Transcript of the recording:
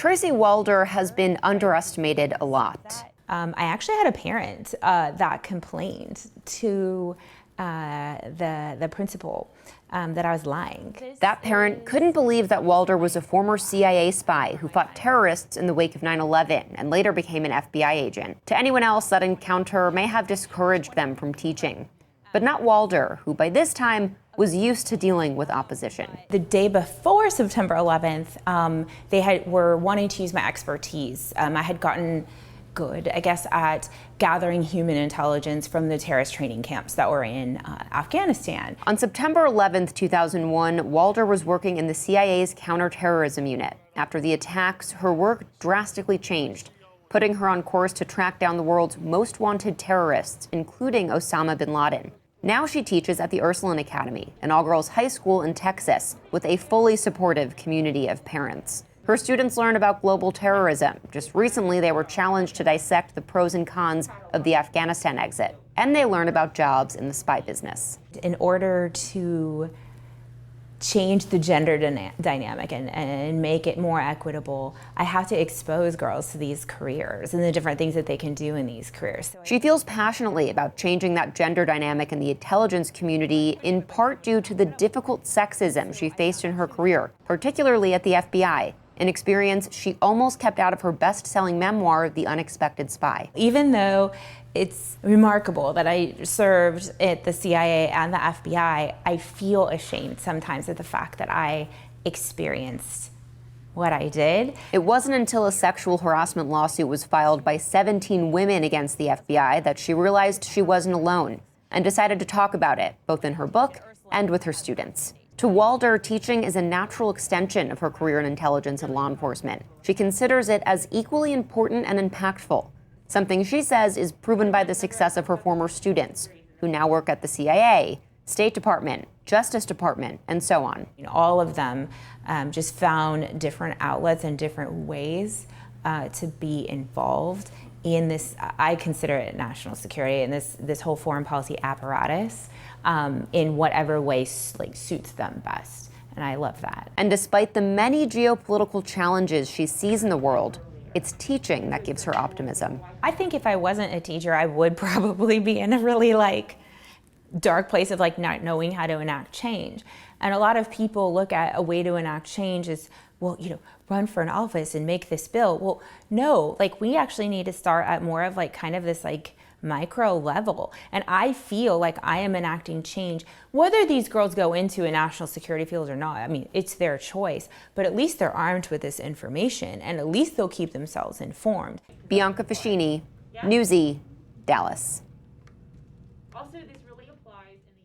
Tracy Walder has been underestimated a lot. I actually had a parent that complained to the principal that I was lying. That parent couldn't believe that Walder was a former CIA spy who fought terrorists in the wake of 9/11 and later became an FBI agent. To anyone else, that encounter may have discouraged them from teaching. But not Walder, who by this time was used to dealing with opposition. The day before September 11th, they were wanting to use my expertise. I had gotten good, I guess, at gathering human intelligence from the terrorist training camps that were in Afghanistan. On September 11th, 2001, Walder was working in the CIA's counterterrorism unit. After the attacks, her work drastically changed, putting her on course to track down the world's most wanted terrorists, including Osama bin Laden. Now she teaches at the Ursuline Academy, an all-girls high school in Texas, with a fully supportive community of parents. Her students learn about global terrorism. Just recently, they were challenged to dissect the pros and cons of the Afghanistan exit. And they learn about jobs in the spy business. In order to change the gender dynamic and make it more equitable, I have to expose girls to these careers and the different things that they can do in these careers. She feels passionately about changing that gender dynamic in the intelligence community, in part due to the difficult sexism she faced in her career, particularly at the FBI. An experience she almost kept out of her best-selling memoir, The Unexpected Spy. Even though it's remarkable that I served at the CIA and the FBI, I feel ashamed sometimes of the fact that I experienced what I did. It wasn't until a sexual harassment lawsuit was filed by 17 women against the FBI that she realized she wasn't alone and decided to talk about it, both in her book and with her students. To Walder, teaching is a natural extension of her career in intelligence and law enforcement. She considers it as equally important and impactful, something she says is proven by the success of her former students, who now work at the CIA, State Department, Justice Department, and so on. All of them just found different outlets and different ways to be involved in this, I consider it national security, and this whole foreign policy apparatus in whatever way suits them best. And I love that. And despite the many geopolitical challenges she sees in the world, it's teaching that gives her optimism. I think if I wasn't a teacher, I would probably be in a really dark place of not knowing how to enact change. And a lot of people look at a way to enact change as, well, run for an office and make this bill. Well, no, we actually need to start at more of kind of this micro level. And I feel like I am enacting change, whether these girls go into a national security field or not. I mean, it's their choice, but at least they're armed with this information and at least they'll keep themselves informed. Bianca Fascini, Newsy, Dallas. Also, this really applies in